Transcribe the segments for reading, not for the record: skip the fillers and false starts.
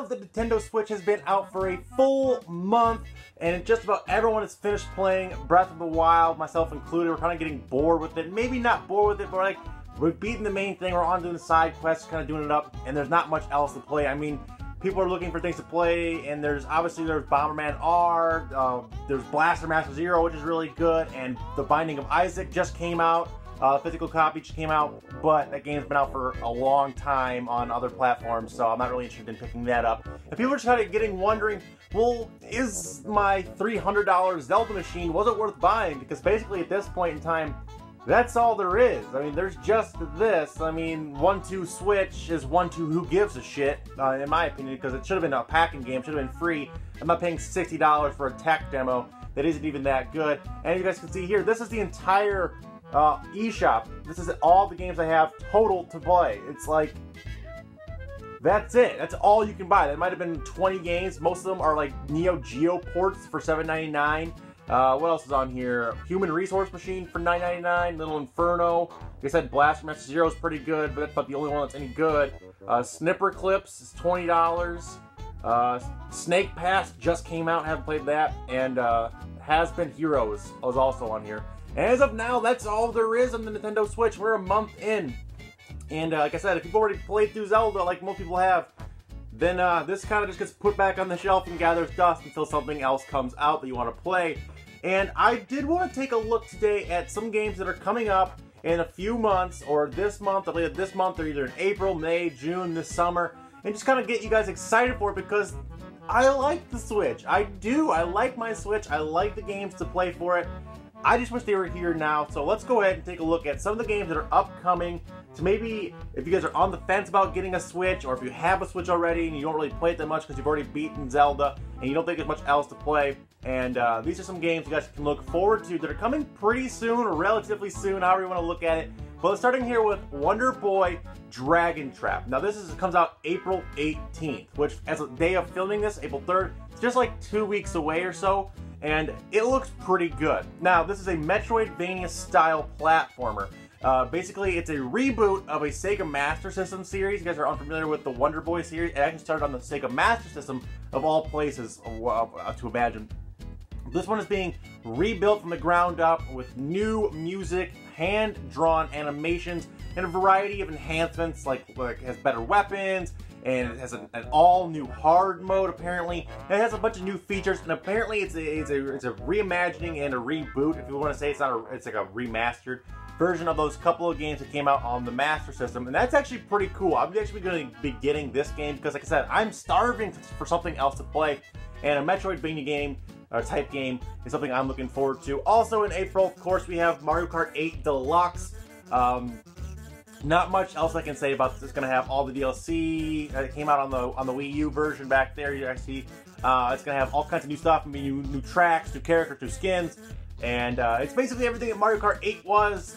the Nintendo Switch has been out for a full month, and just about everyone has finished playing Breath of the Wild, myself included. We're kind of getting bored with it. Maybe not bored with it, but like, we've beaten the main thing. We're on doing the side quests, kind of doing it up, and there's not much else to play. I mean, people are looking for things to play, and there's Bomberman R, there's Blaster Master Zero, which is really good, and The Binding of Isaac just came out. Physical copy just came out, but that game's been out for a long time on other platforms, so I'm not really interested in picking that up. And people are just kind of wondering, well, is my $300 Zelda machine, was it worth buying? Because basically at this point in time, that's all there is. I mean, there's just this. I mean, 1-2 Switch is 1-2 who gives a shit, in my opinion, because it should have been a packing game, should have been free. I'm not paying $60 for a tech demo that isn't even that good. And you guys can see here, this is the entire eShop. This is all the games I have total to play. It's like, that's it. That's all you can buy. That might have been 20 games. Most of them are like Neo Geo ports for $7.99. What else is on here? Human Resource Machine for $9.99. Little Inferno. Like I said, Blaster Master Zero is pretty good, but that's about the only one that's any good. Snipper Clips is $20. Snake Pass just came out. Haven't played that. And Has Been Heroes was also on here. And as of now, that's all there is on the Nintendo Switch. We're a month in. And like I said, if you've already played through Zelda, like most people have, then this kind of just gets put back on the shelf and gathers dust until something else comes out that you want to play. And I did want to take a look today at some games that are coming up in a few months, or this month, or later this month, or either in April, May, June, this summer, and just kind of get you guys excited for it, because I like the Switch. I do. I like my Switch. I like the games to play for it. I just wish they were here now, so let's go ahead and take a look at some of the games that are upcoming. So maybe if you guys are on the fence about getting a Switch, or if you have a Switch already and you don't really play it that much because you've already beaten Zelda and you don't think there's much else to play. And these are some games you guys can look forward to that are coming pretty soon, or relatively soon, however you want to look at it. But starting here with Wonder Boy Dragon Trap. Now this comes out April 18th, which as a day of filming this, April 3rd, it's just like 2 weeks away or so. And it looks pretty good. Now, this is a Metroidvania-style platformer. Basically, it's a reboot of a Sega Master System series. You guys are unfamiliar with the Wonder Boy series. It actually started on the Sega Master System, of all places to imagine. This one is being rebuilt from the ground up with new music, hand-drawn animations, and a variety of enhancements, like it has better weapons, and it has an all-new hard mode, apparently. And it has a bunch of new features, and apparently it's a reimagining and a reboot, if you want to say. It's like a remastered version of those couple of games that came out on the Master System, and that's actually pretty cool. I'm actually going to be getting this game because, like I said, I'm starving for something else to play, and a Metroidvania game, type game, is something I'm looking forward to. Also in April, of course, we have Mario Kart 8 Deluxe. Not much else I can say about this. It's going to have all the DLC that came out on the Wii U version back there. You actually, it's going to have all kinds of new stuff, new tracks, new characters, new skins, and it's basically everything that Mario Kart 8 was,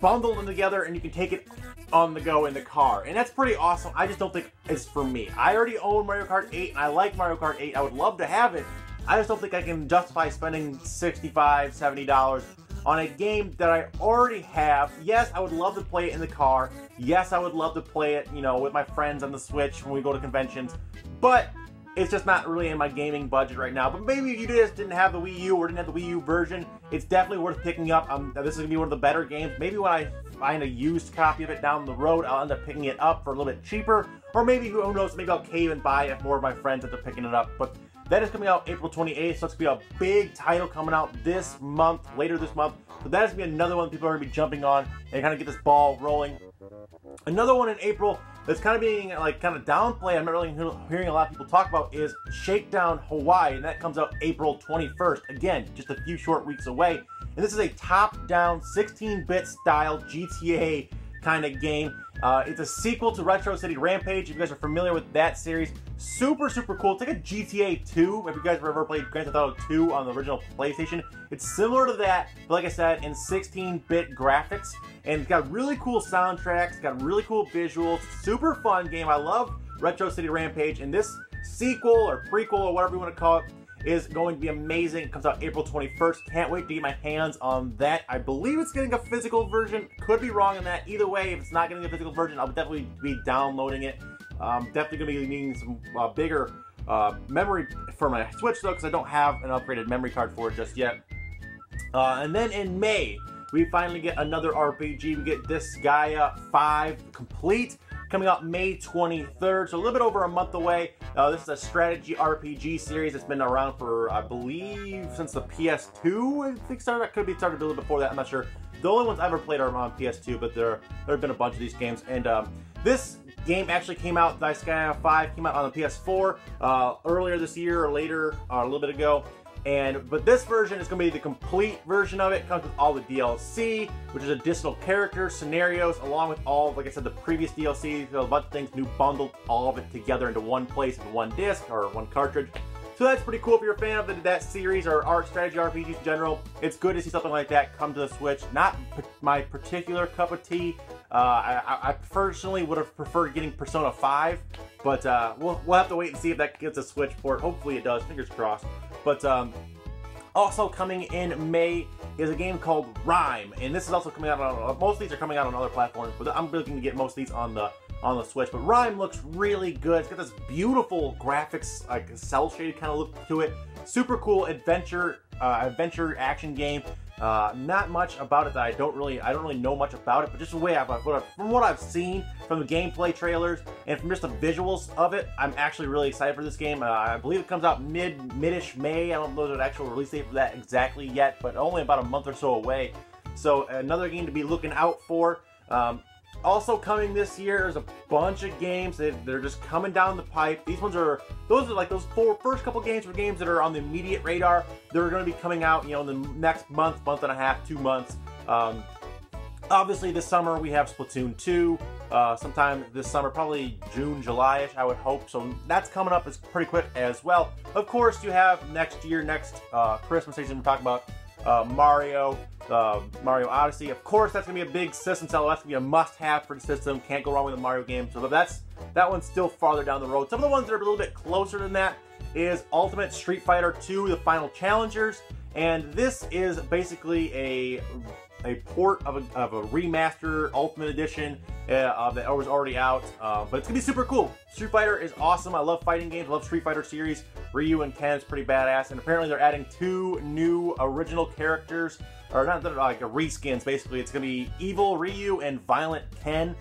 bundled them together, and you can take it on the go in the car, and that's pretty awesome. I just don't think it's for me. I already own Mario Kart 8, and I like Mario Kart 8. I would love to have it. I just don't think I can justify spending $65, $70 on a game that I already have. Yes, I would love to play it in the car. Yes, I would love to play it, with my friends on the Switch when we go to conventions. But it's just not really in my gaming budget right now. But maybe if you just didn't have the Wii U or didn't have the Wii U version, it's definitely worth picking up. This is going to be one of the better games. Maybe when I find a used copy of it down the road, I'll end up picking it up for a little bit cheaper. Or maybe, who knows, maybe I'll cave and buy it if more of my friends end up picking it up. But that is coming out April 28th, so it's going to be a big title coming out this month, later this month. So that is going to be another one that people are going to be jumping on and kind of get this ball rolling. Another one in April that's kind of being kind of downplayed, I'm not really hearing a lot of people talk about, is Shakedown Hawaii, and that comes out April 21st. Again, just a few short weeks away. And this is a top-down 16-bit style GTA kind of game. It's a sequel to Retro City Rampage. If you guys are familiar with that series, super cool. It's like a GTA 2. If you guys have ever played Grand Theft Auto 2 on the original PlayStation, it's similar to that, but like I said, in 16-bit graphics. And it's got really cool soundtracks, it's got really cool visuals, super fun game. I love Retro City Rampage, and this sequel or prequel or whatever you want to call it is going to be amazing. It comes out April 21st. Can't wait to get my hands on that. I believe it's getting a physical version. Could be wrong on that. Either way, if it's not getting a physical version, I'll definitely be downloading it I'm definitely going to be needing some bigger memory for my Switch though, because I don't have an upgraded memory card for it just yet. And then in May, we finally get another RPG. We get Disgaea 5 Complete, coming out May 23rd, so a little bit over a month away. This is a strategy RPG series that's been around for, I believe, since the PS2, I think started. That could be started a little before that, I'm not sure. The only ones I've ever played are on PS2, but there have been a bunch of these games. And this game actually came out, Disgaea 5 came out on the PS4 earlier this year, or later, a little bit ago. But this version is going to be the complete version of it. It comes with all the DLC, which is additional characters, scenarios, along with all, like I said, the previous DLC, so a bunch of things new bundled, all of it together into one place in one disc or one cartridge. So that's pretty cool if you're a fan of that series or art strategy RPGs in general. It's good to see something like that come to the Switch. Not my particular cup of tea. I personally would have preferred getting Persona 5, but we'll have to wait and see if that gets a Switch port. Hopefully it does, fingers crossed. But also coming in May is a game called Rime, and this is also coming out on, most of these are coming out on other platforms, but I'm looking to get most of these on the Switch. But Rime looks really good. It's got this beautiful graphics, like a cel-shaded kind of look to it. Super cool adventure action game. Not much about it that I don't really know much about it, but just the way from what I've seen from the gameplay trailers and from just the visuals of it, I'm actually really excited for this game. I believe it comes out mid-ish May. I don't know the actual release date for that exactly yet, but only about a month or so away. So another game to be looking out for. Also coming this year is a bunch of games that they're just coming down the pipe. Those are like those first couple games were games that are on the immediate radar. They're going to be coming out, in the next month and a half, 2 months. Obviously this summer we have Splatoon 2. Sometime this summer, probably June, July-ish, I would hope. So that's coming up is pretty quick as well. Of course, you have next Christmas season, we're talking about Mario Odyssey. Of course, that's going to be a big system seller. That's going to be a must-have for the system. Can't go wrong with a Mario game. So that one's still farther down the road. Some of the ones that are a little bit closer than that is Ultimate Street Fighter 2, The Final Challengers. And this is basically a port of a remaster Ultimate Edition that was already out, but it's gonna be super cool. Street Fighter is awesome. I love fighting games. I love Street Fighter series. Ryu and Ken is pretty badass, and apparently they're adding 2 new original characters, or not like reskins. Basically, it's gonna be Evil Ryu and Violent Ken.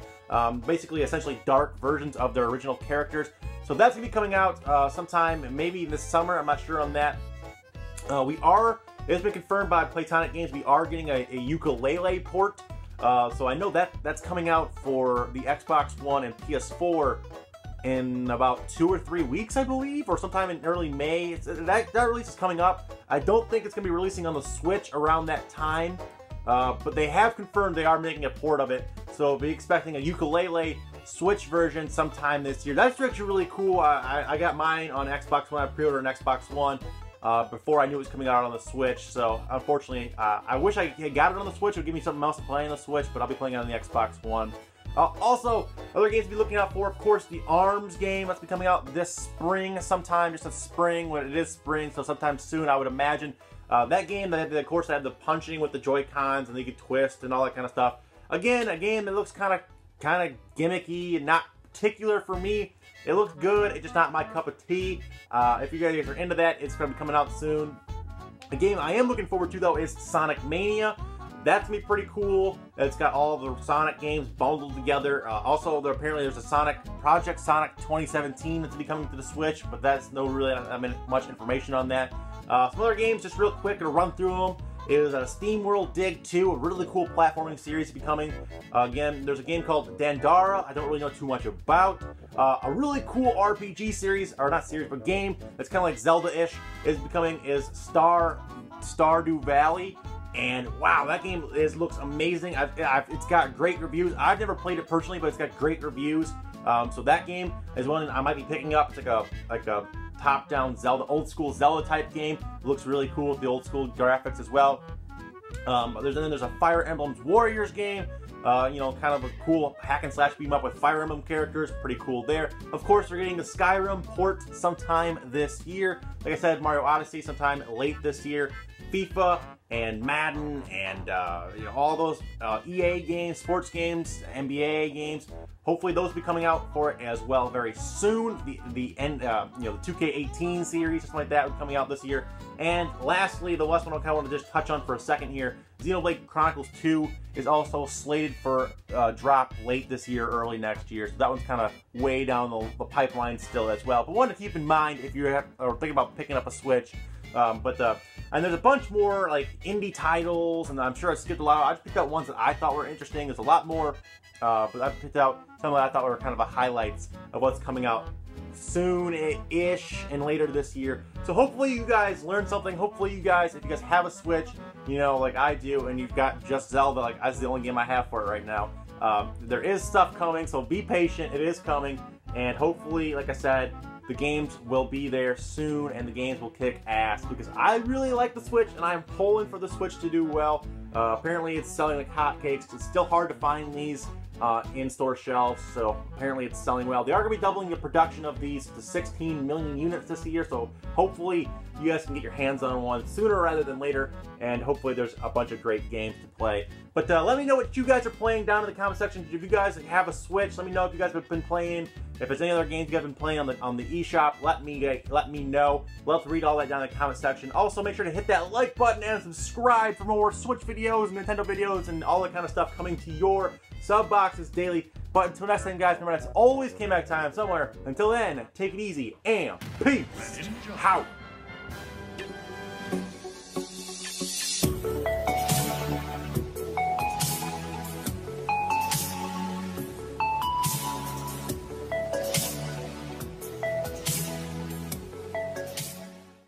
Basically, essentially dark versions of their original characters. So that's gonna be coming out sometime, maybe this summer. I'm not sure on that. It's been confirmed by Playtonic Games. We are getting a Yooka-Laylee port. So I know that's coming out for the Xbox One and PS4 in about 2 or 3 weeks, I believe, or sometime in early May. That release is coming up. I don't think it's going to be releasing on the Switch around that time, but they have confirmed they are making a port of it. So be expecting a Yooka-Laylee Switch version sometime this year. That's actually really cool. I got mine on Xbox One. I pre-ordered an Xbox One before I knew it was coming out on the Switch. So unfortunately, I wish I had got it on the Switch. It would give me something else to play on the Switch, but I'll be playing it on the Xbox One. Also, other games to be looking out for, of course, the ARMS game. That's be coming out this spring sometime, just a spring, when it is spring, so sometime soon, I would imagine. That game, of course, they had the punching with the Joy-Cons, and they could twist and all that kind of stuff. Again, a game that looks kind of gimmicky and not particular for me. It looks good, it's just not my cup of tea. If you guys are into that, it's going to be coming out soon. The game I am looking forward to, though, is Sonic Mania. That's going to be pretty cool. It's got all the Sonic games bundled together. Also, apparently there's a Project Sonic 2017 that's going to be coming to the Switch, but that's much information on that. Some other games, just real quick, to run through them, is SteamWorld Dig 2, a really cool platforming series to be coming. Again, there's a game called Dandara, I don't really know too much about. A really cool RPG series, or not series, but game that's kind of like Zelda-ish, is Stardew Valley. And wow, that game looks amazing. It's got great reviews. I've never played it personally, but it's got great reviews. So that game is one I might be picking up. It's like a top-down Zelda, old school Zelda type game. It looks really cool with the old school graphics as well. There's a Fire Emblem Warriors game. Kind of a cool hack and slash beat 'em up with Fire Emblem characters. Pretty cool there. Of course, we're getting the Skyrim port sometime this year. Like I said, Mario Odyssey sometime late this year. FIFA and Madden and you know, all those EA games, sports games, NBA games. Hopefully those will be coming out for it as well very soon. The end, you know, the 2K18 series, something like that, will be coming out this year. And lastly, the last one I kind of want to just touch on for a second here, Xenoblade Chronicles 2 is also slated for drop late this year, early next year. So that one's kind of way down the pipeline still as well. But one to keep in mind if you're thinking about picking up a Switch. And there's a bunch more like indie titles, and I'm sure I skipped a lot. I just picked out ones that I thought were interesting. There's a lot more, but I picked out some that I thought were kind of the highlights of what's coming out soon-ish and later this year. So hopefully you guys learned something. Hopefully you guys, if you guys have a Switch, you know, like I do, and you've got just Zelda, like that's the only game I have for it right now. There is stuff coming, so be patient. It is coming, and hopefully, like I said, the games will be there soon, and the games will kick ass, because I really like the Switch, and I'm pulling for the Switch to do well. Apparently it's selling like hotcakes. It's still hard to find these in-store shelves, so apparently it's selling well. They are going to be doubling the production of these to 16 million units this year, so hopefully you guys can get your hands on one sooner rather than later, and hopefully there's a bunch of great games to play. But let me know what you guys are playing down in the comment section. If you guys have a Switch, let me know if you guys have been playing. If there's any other games you guys have been playing on the eShop, let me know. Love to read all that down in the comment section. Also, make sure to hit that like button and subscribe for more Switch videos, Nintendo videos, and all that kind of stuff coming to your sub boxes daily. But until next time, guys, remember that's always K-Mac time somewhere. Until then, take it easy and peace out.